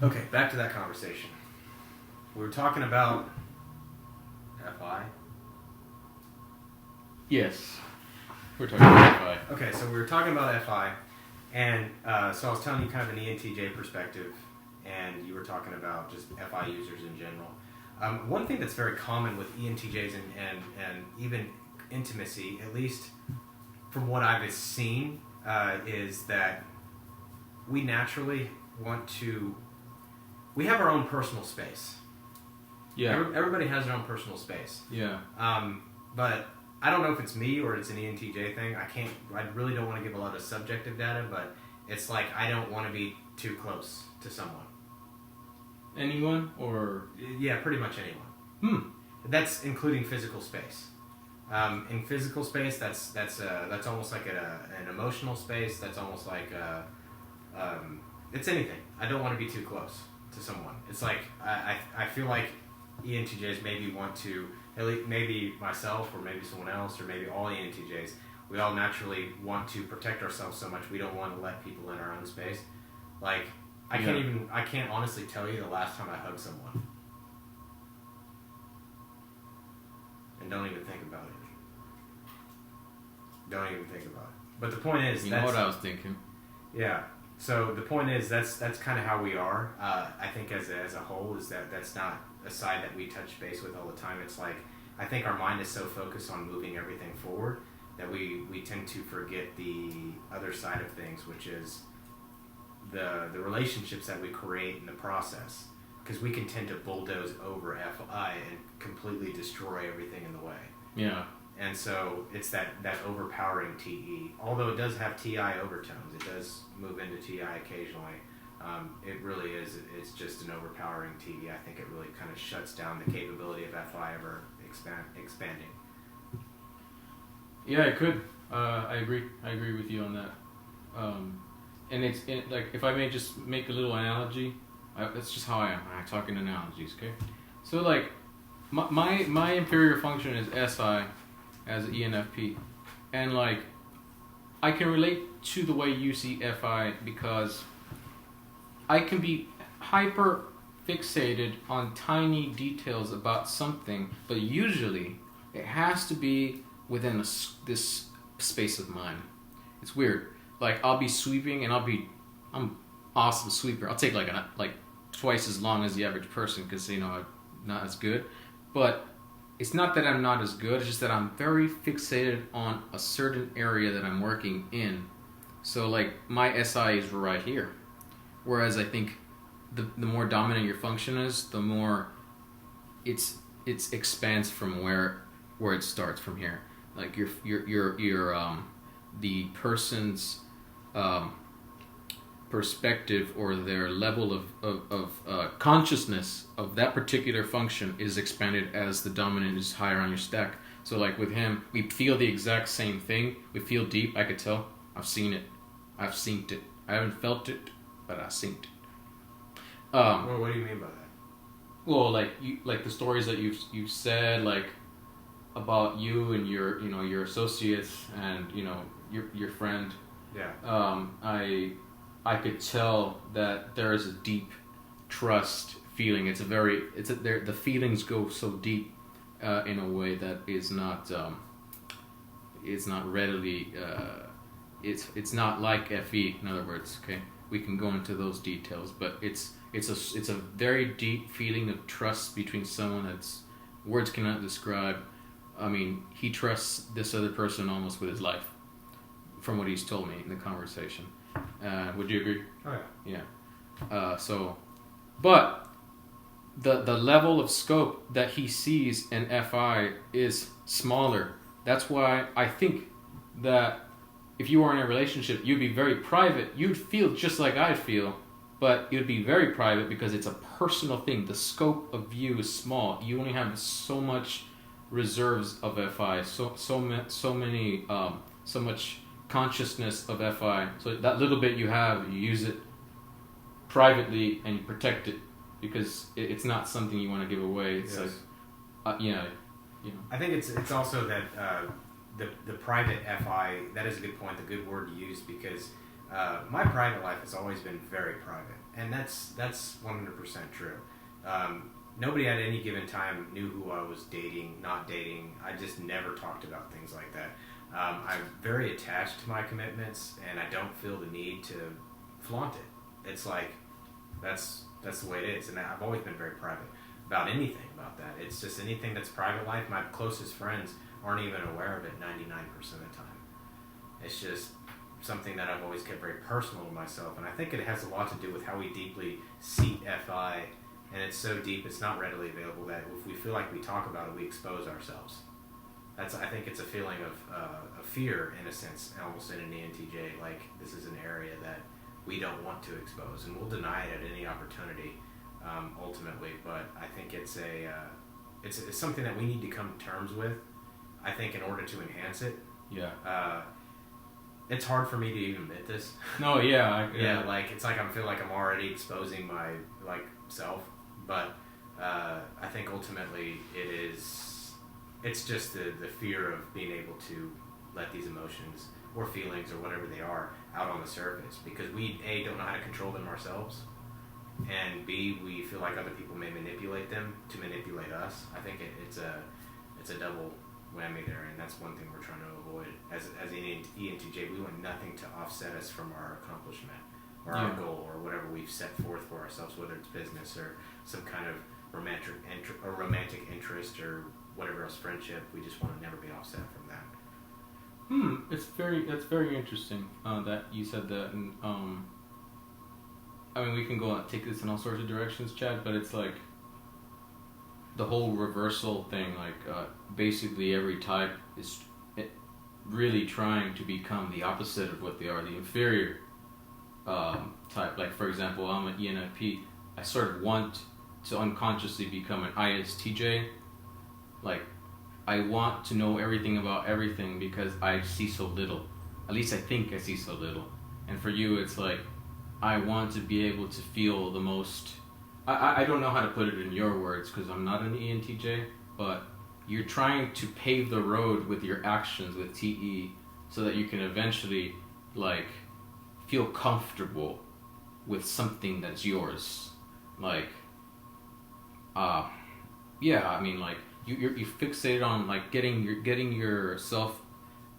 Okay, back to that conversation. We were talking about FI. Yes. We're talking about FI. Okay, so we were talking about FI, and so I was telling you kind of an ENTJ perspective, and you were talking about just FI users in general. One thing that's very common with ENTJs and even intimacy, at least from what I've seen, is that we naturally want to... We have our own personal space. Yeah. Everybody has their own personal space. Yeah. But I don't know if it's me or it's an ENTJ thing. I really don't want to give a lot of subjective data, but it's like I don't want to be too close to someone. Anyone or? Yeah, pretty much anyone. That's including physical space. In physical space, that's almost like an emotional space. That's almost like it's anything. I don't want to be too close to someone. It's like I feel like ENTJs maybe want to, at least maybe myself or maybe someone else or maybe all ENTJs, we all naturally want to protect ourselves so much we don't want to let people in our own space. Like I can't honestly tell you the last time I hugged someone. And don't even think about it. Don't even think about it. But the point is, you know what I was thinking. Yeah. So the point is, that's kind of how we are. I think as a whole, is that's not a side that we touch base with all the time. It's like I think our mind is so focused on moving everything forward that we tend to forget the other side of things, which is the relationships that we create in the process. Because we can tend to bulldoze over FI and completely destroy everything in the way. Yeah. And so it's that overpowering TE. Although it does have TI overtones, it does move into TI occasionally. It really is. It's just an overpowering TE. I think it really kind of shuts down the capability of FI ever expanding. Yeah, it could. I agree. I agree with you on that. And it's like, if I may just make a little analogy, that's just how I am. I talk in analogies, okay? So like, my inferior function is SI as an ENFP, and like, I can relate to the way you see FI because I can be hyper fixated on tiny details about something, but usually it has to be within this space of mine. It's weird. Like, I'll be sweeping and I'm awesome sweeper. I'll take like twice as long as the average person because, you know, I'm not as good. But it's not that I'm not as good, it's just that I'm very fixated on a certain area that I'm working in. So like, my SI is right here. Whereas I think the more dominant your function is, the more it expands from where it starts from here. Like your the person's perspective or their level of consciousness of that particular function is expanded as the dominant is higher on your stack. So like with him, we feel the exact same thing. We feel deep. I could tell. I've seen it. I've synced it. I haven't felt it, but I synced it. Well, what do you mean by that? Well, like the stories that you've said, like about you and your associates and your friend. Yeah. I could tell that there is a deep trust feeling. The feelings go so deep in a way that is not readily. It's not like FE. In other words, okay, we can go into those details, but it's a very deep feeling of trust between someone that's words cannot describe. I mean, he trusts this other person almost with his life, from what he's told me in the conversation. Would you agree? Oh yeah. Yeah. But the level of scope that he sees in FI is smaller. That's why I think that if you were in a relationship, you'd be very private. You'd feel just like I feel, but you'd be very private because it's a personal thing. The scope of view is small. You only have so much reserves of FI, so much consciousness of FI. So that little bit you have, you use it privately and you protect it because it's not something you want to give away. It's like, I think it's also that the private FI, that is a good point, the good word to use, because my private life has always been very private, and that's 100% true. Nobody at any given time knew who I was dating, not dating. I just never talked about things like that. I'm very attached to my commitments, and I don't feel the need to flaunt it. It's like, that's the way it is, and I've always been very private about anything about that. It's just anything that's private life, my closest friends aren't even aware of it 99% of the time. It's just something that I've always kept very personal to myself, and I think it has a lot to do with how we deeply seat FI, and it's so deep it's not readily available that if we feel like we talk about it, we expose ourselves. I think it's a feeling of fear, in a sense, almost in an ENTJ, like this is an area that we don't want to expose, and we'll deny it at any opportunity, ultimately. But I think it's something that we need to come to terms with, I think, in order to enhance it. Yeah. It's hard for me to even admit this. No, yeah. Yeah, like, it's like I feel like I'm already exposing my, like, self. But I think ultimately it's just the fear of being able to let these emotions or feelings or whatever they are out on the surface, because we, A, don't know how to control them ourselves, and B, we feel like other people may manipulate them to manipulate us. I think it's a double whammy there, and that's one thing we're trying to avoid. As an ENTJ, we want nothing to offset us from our accomplishment or our goal or whatever we've set forth for ourselves, whether it's business or some kind of romantic interest or whatever else, friendship. We just want to never be offset from that. That's very interesting that you said that, and I mean, we can go and take this in all sorts of directions, Chad, but it's like the whole reversal thing, like basically every type is really trying to become the opposite of what they are, the inferior type. Like, for example, I'm an ENFP. I sort of want to unconsciously become an ISTJ. Like, I want to know everything about everything because I see so little. At least I think I see so little. And for you, it's like, I want to be able to feel the most... I don't know how to put it in your words because I'm not an ENTJ, but you're trying to pave the road with your actions with TE so that you can eventually, like, feel comfortable with something that's yours. Like, yeah, I mean, like, you fixated on, like, getting yourself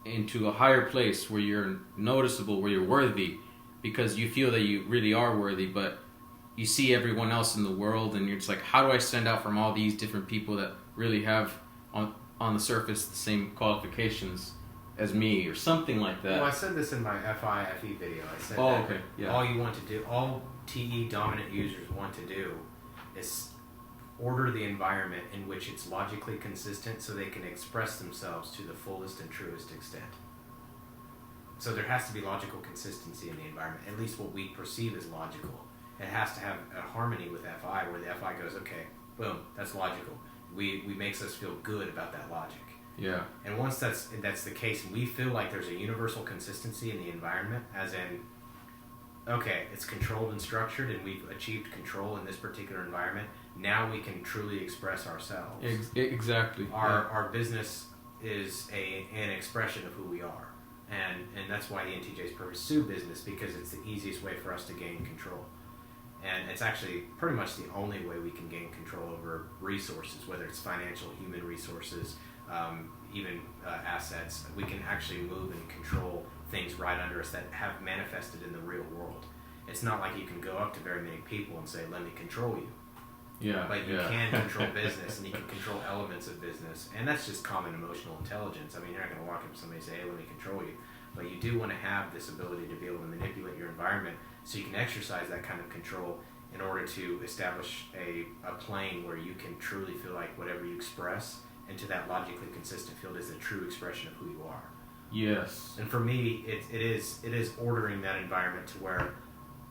into a higher place where you're noticeable, where you're worthy, because you feel that you really are worthy, but you see everyone else in the world and you're just like, how do I stand out from all these different people that really have on the surface the same qualifications as me, or something like that. Well, I said this in my FI-FE video. I said all you want to do, all TE dominant users want to do is order the environment in which it's logically consistent so they can express themselves to the fullest and truest extent. So there has to be logical consistency in the environment, at least what we perceive as logical. It has to have a harmony with FI, where the FI goes, okay, boom, that's logical. We makes us feel good about that logic. Yeah. And once that's the case, and we feel like there's a universal consistency in the environment, as in, okay, it's controlled and structured, and we've achieved control in this particular environment, now we can truly express ourselves. Exactly. Our business is an expression of who we are. And that's why the ENTJs pursue business, because it's the easiest way for us to gain control. And it's actually pretty much the only way we can gain control over resources, whether it's financial, human resources, even assets. We can actually move and control things right under us that have manifested in the real world. It's not like you can go up to very many people and say, let me control you. Yeah. But you can control business, and you can control elements of business. And that's just common emotional intelligence. I mean, you're not going to walk up to somebody and say, hey, let me control you. But you do want to have this ability to be able to manipulate your environment so you can exercise that kind of control in order to establish a plane where you can truly feel like whatever you express into that logically consistent field is a true expression of who you are. Yes. And for me, it is ordering that environment to where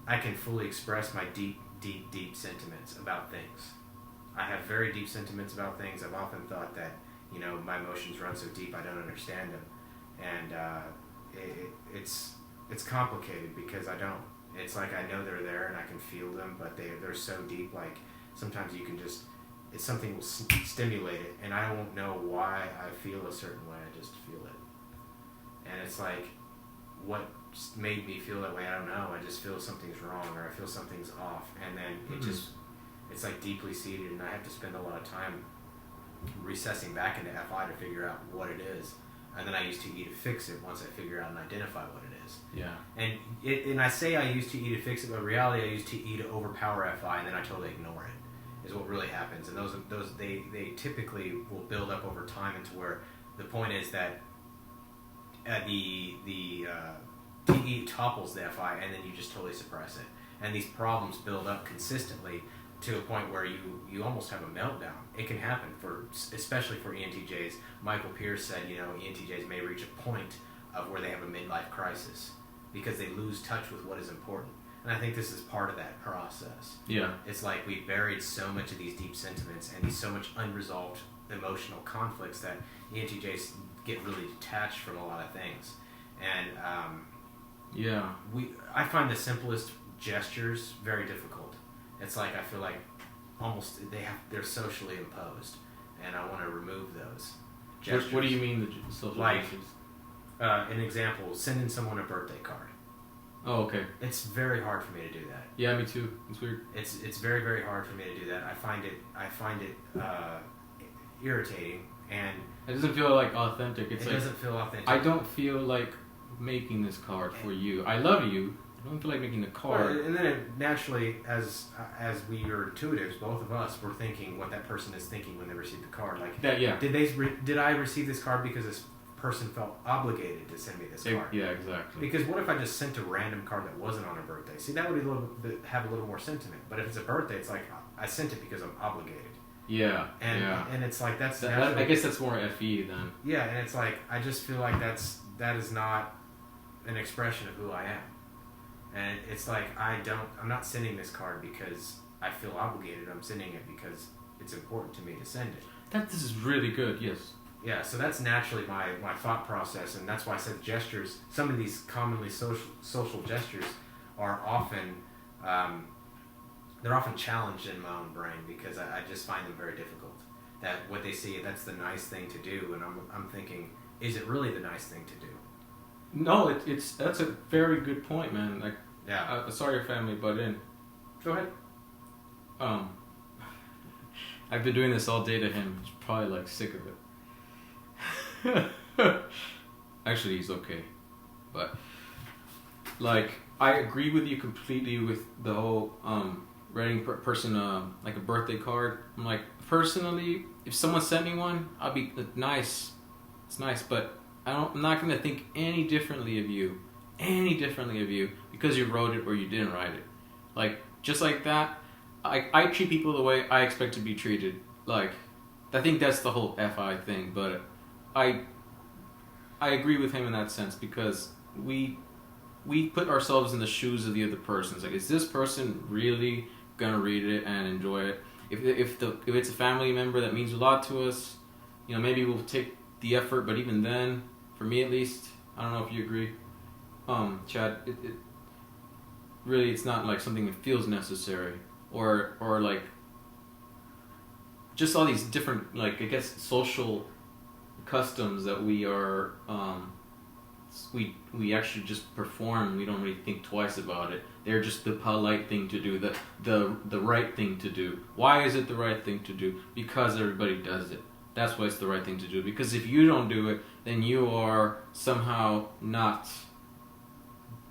I can fully express my deep sentiments about things. I have very deep sentiments about things. I've often thought that, you know, my emotions run so deep I don't understand them. And it's complicated because I don't. It's like I know they're there and I can feel them, but they're so deep. Like sometimes you can just, something will stimulate it, and I won't know why I feel a certain way. I just feel it. it's like, what made me feel that way? I don't know. I just feel something's wrong, or I feel something's off, and then it's like deeply seated, and I have to spend a lot of time recessing back into FI to figure out what it is, and then I use TE to fix it once I figure out and identify what it is. Yeah. And I say I use TE to fix it, but in reality I use TE to overpower FI, and then I totally ignore it. Is what really happens, and those they typically will build up over time into where the point is that the TE topples the FI, and then you just totally suppress it, and these problems build up consistently to a point where you almost have a meltdown. It can happen especially for ENTJs. Michael Pierce said, ENTJs may reach a point of where they have a midlife crisis because they lose touch with what is important. And I think this is part of that process. Yeah. It's like we buried so much of these deep sentiments and so much unresolved emotional conflicts that ENTJs get really detached from a lot of things. And I find the simplest gestures very difficult. It's like I feel like almost they're socially imposed, and I want to remove those gestures. What do you mean the social gestures? An example: sending someone a birthday card. Oh, okay. It's very hard for me to do that. Yeah, me too. It's weird. It's very, very hard for me to do that. I find it irritating, and it doesn't feel like authentic. It doesn't feel authentic. I don't feel like making this card for you. I love you. I don't feel like making the card. And then naturally, as we are intuitives, both of us, we're thinking what that person is thinking when they receive the card. Like that, yeah. Did I receive this card because this person felt obligated to send me this card? Yeah, exactly. Because what if I just sent a random card that wasn't on a birthday? See, that would have a little more sentiment. But if it's a birthday, it's like I sent it because I'm obligated. Yeah. And it's like that's. I guess that's more FE then. Yeah, and it's like I just feel like that is not an expression of who I am. And it's like I'm not sending this card because I feel obligated. I'm sending it because it's important to me to send it. This is really good, yes. Yeah, so that's naturally my thought process, and that's why I said gestures. Some of these commonly social gestures are often they're often challenged in my own brain because I just find them very difficult. That what they see, that's the nice thing to do, and I'm thinking, is it really the nice thing to do? No, that's a very good point, man. Like, yeah. Sorry your family butt in. Go ahead. I've been doing this all day to him. He's probably like sick of it. Actually, he's okay, but like I agree with you completely with the whole writing person like a birthday card. I'm like, personally, if someone sent me one, I'll be nice. It's nice, but I'm not going to think any differently of you because you wrote it or you didn't write it. Like, just like that, I treat people the way I expect to be treated. Like, I think that's the whole FI thing, but I agree with him in that sense because we put ourselves in the shoes of the other person. It's like, is this person really going to read it and enjoy it? If it's a family member that means a lot to us, maybe we'll take the effort, but even then, for me at least, I don't know if you agree, Chad, it really, it's not like something that feels necessary, or like just all these different, like, I guess, social customs that we are we actually just perform. We don't really think twice about it. They're just the polite thing to do, the right thing to do. Why is it the right thing to do? Because everybody does it. That's why it's the right thing to do. Because if you don't do it, then you are somehow not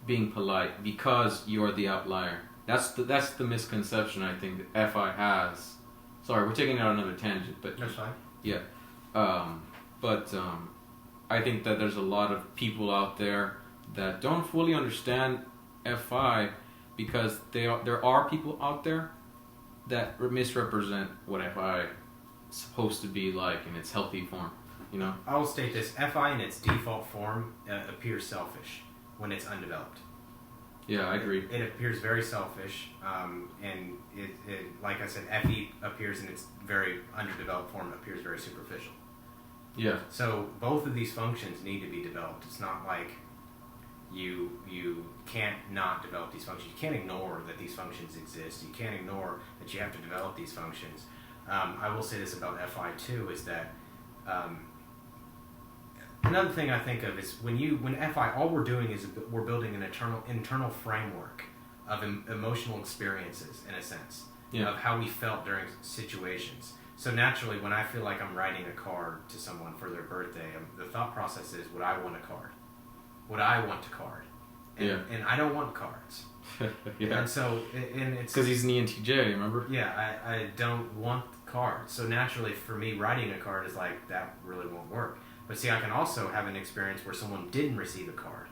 being polite because you are the outlier. That's the misconception I think that FI has. Sorry, we're taking it on another tangent, but that's fine. Yeah, but I think that there's a lot of people out there that don't fully understand FI because there are people out there that misrepresent what FI supposed to be like in its healthy form, I will state this: FI in its default form appears selfish when it's undeveloped. Yeah, I agree. It appears very selfish, and it like I said, FE appears in its very underdeveloped form, appears very superficial. Yeah. So both of these functions need to be developed. It's not like you can't not develop these functions. You can't ignore that these functions exist. You can't ignore that you have to develop these functions. I will say this about FI too, is that another thing I think of is when FI, all we're doing is we're building an internal framework of emotional experiences, in a sense, of how we felt during situations. So naturally, when I feel like I'm writing a card to someone for their birthday, the thought process is, would I want a card? Would I want a card? And I don't want cards. And so, and it's... Because he's an ENTJ, remember? Yeah, I don't want cards. So naturally, for me, writing a card is like, that really won't work. But see, I can also have an experience where someone didn't receive a card.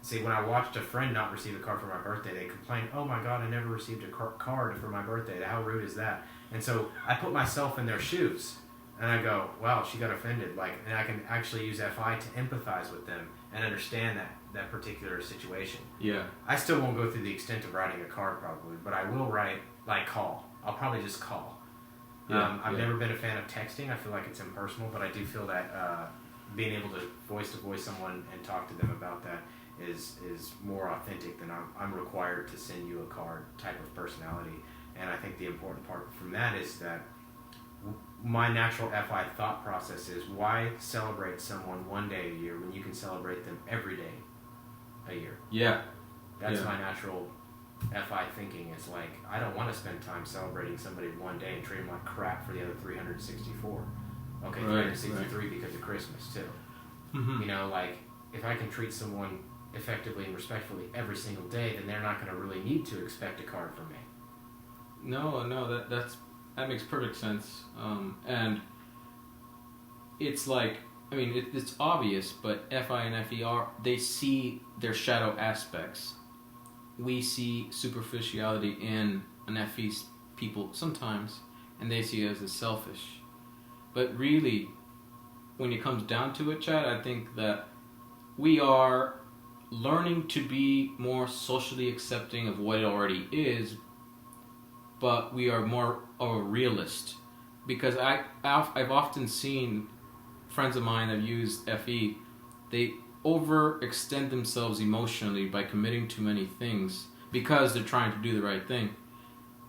See, when I watched a friend not receive a card for my birthday, they complained, oh my God, I never received a card for my birthday. How rude is that? And so I put myself in their shoes. And I go, wow, she got offended. And I can actually use FI to empathize with them and understand that particular situation. Yeah. I still won't go through the extent of writing a card probably, but I will write, call. I'll probably just call. I've never been a fan of texting. I feel like it's impersonal, but I do feel that being able to voice someone and talk to them about that is more authentic than I'm required to send you a card type of personality. And I think the important part from that is that my natural FI thought process is, why celebrate someone one day a year when you can celebrate them every day a year? Yeah. That's my natural FI thinking. Is like, I don't want to spend time celebrating somebody one day and treat them like crap for the other 364. Okay, 363 because of Christmas too. Mm-hmm. You know, if I can treat someone effectively and respectfully every single day, then they're not going to really need to expect a card from me. No, that makes perfect sense. And it's like, I mean, it's obvious, but FI and FE they see their shadow aspects. We see superficiality in an FE people sometimes, and they see us as selfish. But really, when it comes down to it, Chad, I think that we are learning to be more socially accepting of what it already is, but we are more of a realist. Because I've often seen friends of mine that use FE, they overextend themselves emotionally by committing too many things because they're trying to do the right thing.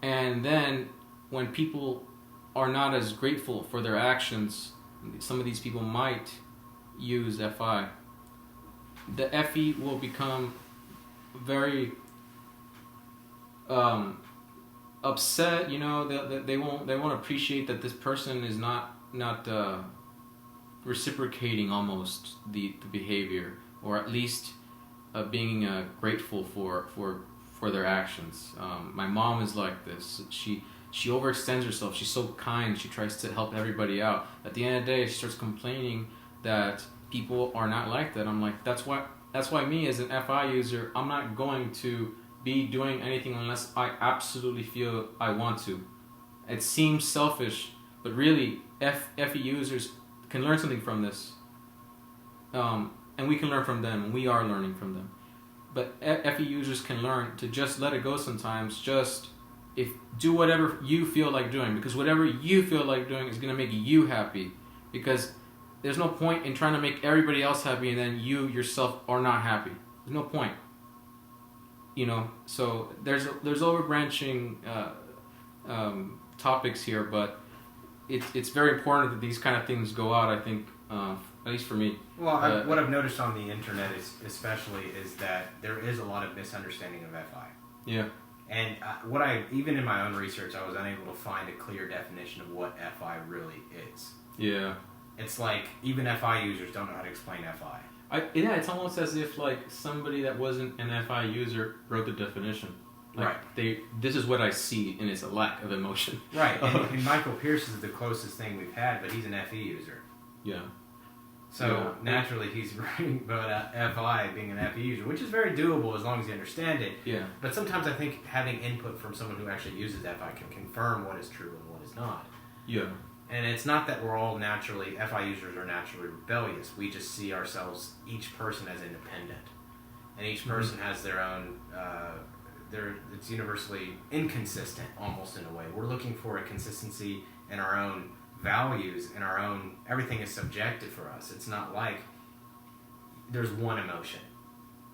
And then when people are not as grateful for their actions, some of these people might use FI. The FE will become very upset, you know. They won't appreciate that this person is not reciprocating almost the behavior, or at least being grateful for their actions. My mom is like this. She overextends herself. She's so kind. She tries to help everybody out. At the end of the day, she starts complaining that people are not like that. I'm like, that's why me as an FI user, I'm not going to be doing anything unless I absolutely feel I want to. It seems selfish, but really, FE users can learn something from this. And we can learn from them, and we are learning from them. But FE users can learn to just let it go sometimes. Just do whatever you feel like doing, because whatever you feel like doing is going to make you happy. Because there's no point in trying to make everybody else happy and then you yourself are not happy. There's no point. You know, so there's overbranching topics here, but it's very important that these kind of things go out, I think, at least for me. Well, what I've noticed on the internet especially is that there is a lot of misunderstanding of FI. Yeah. And even in my own research, I was unable to find a clear definition of what FI really is. Yeah. It's like, even FI users don't know how to explain FI. It's almost as if like somebody that wasn't an FI user wrote the definition. Like, right. This is what I see, and it's a lack of emotion. Right. And Michael Pierce is the closest thing we've had, but he's an FE user. Yeah. So naturally, he's writing about FI being an FE user, which is very doable as long as you understand it. Yeah. But sometimes I think having input from someone who actually uses FI can confirm what is true and what is not. Yeah. And it's not that we're all FI users are naturally rebellious. We just see ourselves, each person, as independent. And each person has their own, it's universally inconsistent, almost in a way. We're looking for a consistency in our own values, in our own, everything is subjective for us. It's not like there's one emotion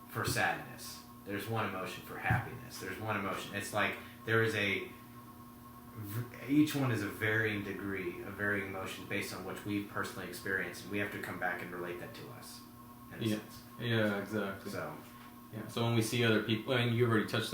for sadness. There's one emotion for happiness. There's one emotion. It's like there is each one is a varying degree, a varying emotion based on which we personally experience, and we have to come back and relate that to us. In a sense. Yeah, exactly. So. Yeah. So when we see other people, and you already touched